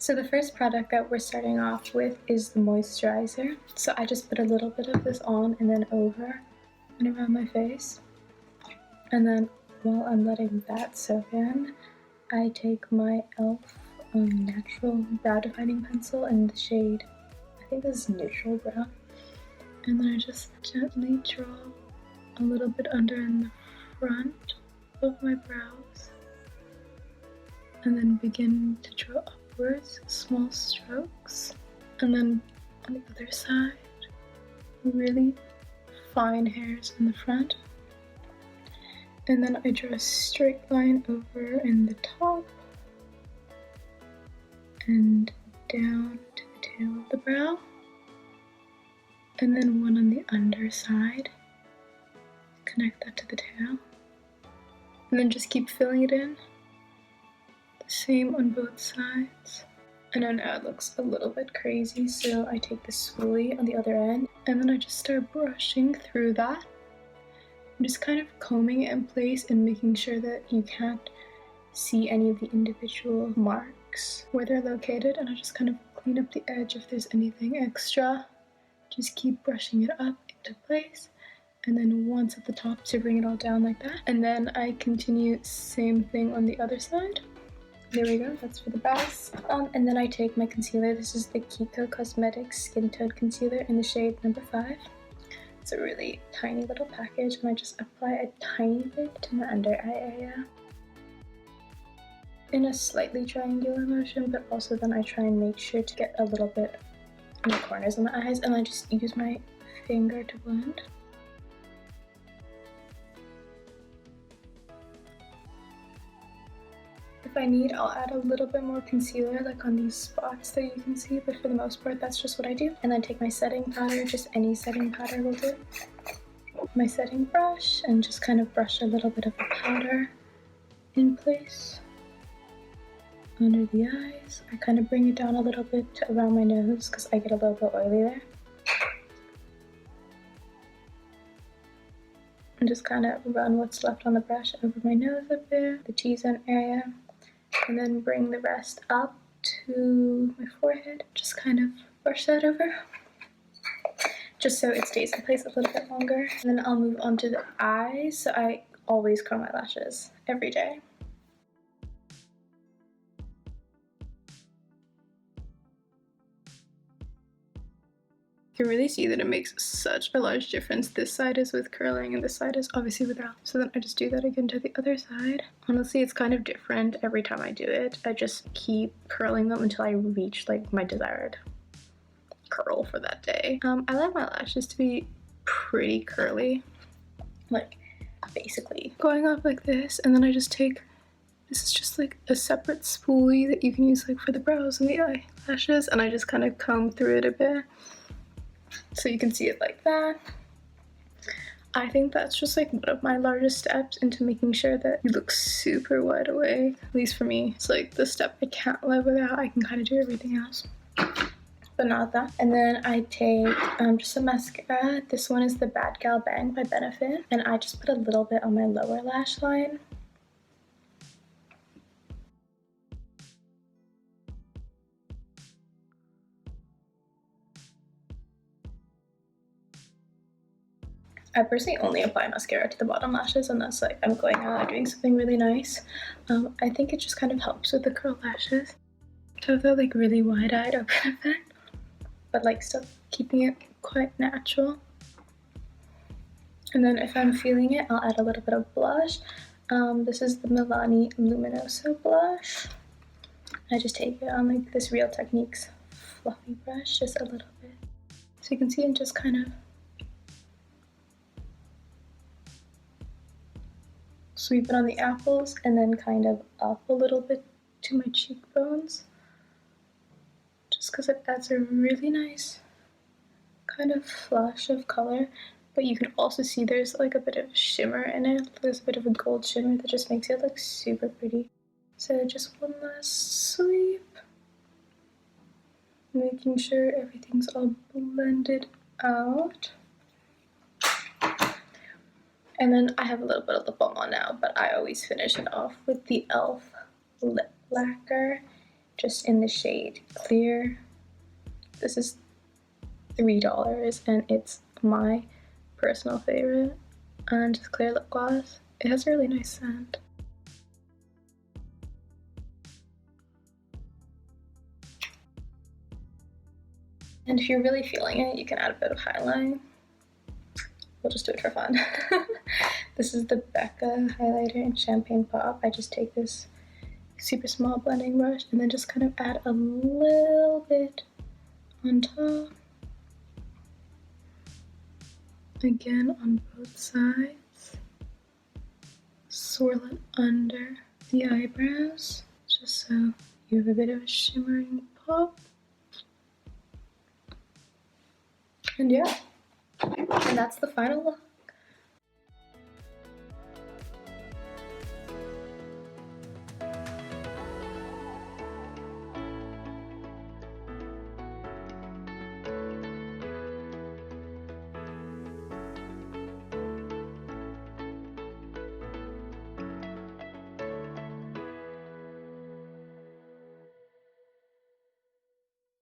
So the first product that we're starting off with is the moisturizer. So I just put a little bit of this on and then over and around my face. And then while I'm letting that soak in, I take my e.l.f. Natural Brow Defining Pencil in the shade, I think this is Neutral Brown. And then I just gently draw a little bit under in the front of my brows. And then begin to draw upwards, small strokes. And then on the other side, really fine hairs in the front. And then I draw a straight line over in the top and down to the tail of the brow. And then one on the underside. Connect that to the tail. And then just keep filling it in. The same on both sides. And I know it looks a little bit crazy, so I take the spoolie on the other end. And then I just start brushing through that. I'm just kind of combing it in place and making sure that you can't see any of the individual marks where they're located, and I just kind of clean up the edge if there's anything extra. Just keep brushing it up into place, and then once at the top to bring it all down like that. And then I continue same thing on the other side. There we go, that's for the brows. And then I take my concealer. This is the Kiko Cosmetics Skin Tone Concealer in the shade number 5. It's a really tiny little package, and I just apply a tiny bit to my under eye area in a slightly triangular motion, but also then I try and make sure to get a little bit in the corners of my eyes, and I just use my finger to blend. If I need, I'll add a little bit more concealer like on these spots that you can see, but for the most part that's just what I do. And then take my setting powder, just any setting powder will do. My setting brush, and just kind of brush a little bit of the powder in place under the eyes. I kind of bring it down a little bit to around my nose because I get a little bit oily there. And just kind of run what's left on the brush over my nose a bit, the T-zone area. And then bring the rest up to my forehead. Just kind of brush that over, just so it stays in place a little bit longer. And then I'll move on to the eyes. So I always curl my lashes every day. You can really see that it makes such a large difference. This side is with curling and this side is obviously without. So then I just do that again to the other side. Honestly, it's kind of different every time I do it. I just keep curling them until I reach like my desired curl for that day. I like my lashes to be pretty curly, like basically going up like this, and then I just take, this is just like a separate spoolie that you can use like for the brows and the eyelashes, and I just kind of comb through it a bit. So you can see it like that. I think that's just like one of my largest steps into making sure that you look super wide awake. At least for me, it's like the step I can't live without. I can kind of do everything else, but not that. And then I take just a mascara. This one is the Bad Gal Bang by Benefit, and I just put a little bit on my lower lash line. I personally only apply mascara to the bottom lashes unless like I'm going out and doing something really nice. I think it just kind of helps with the curl lashes to have that like really wide-eyed open effect, but like still keeping it quite natural. And then if I'm feeling it, I'll add a little bit of blush. This is the Milani Luminoso blush. I just take it on like this Real Techniques fluffy brush, just a little bit. So you can see it just kind of sweep it on the apples and then kind of up a little bit to my cheekbones, just because it adds a really nice kind of flush of color. But you can also see there's like a bit of shimmer in it. There's a bit of a gold shimmer that just makes it look super pretty. So just one last sweep, making sure everything's all blended out. And then I have a little bit of lip balm on now, but I always finish it off with the e.l.f. lip lacquer just in the shade Clear. This is $3 and it's my personal favorite. And just clear lip gloss. It has a really nice scent. And if you're really feeling it, you can add a bit of highlight. We'll just do it for fun. This is the Becca highlighter in Champagne Pop. I just take this super small blending brush and then just kind of add a little bit on top. Again on both sides. Swirl it under the eyebrows, just so you have a bit of a shimmering pop. And yeah, and that's the final look.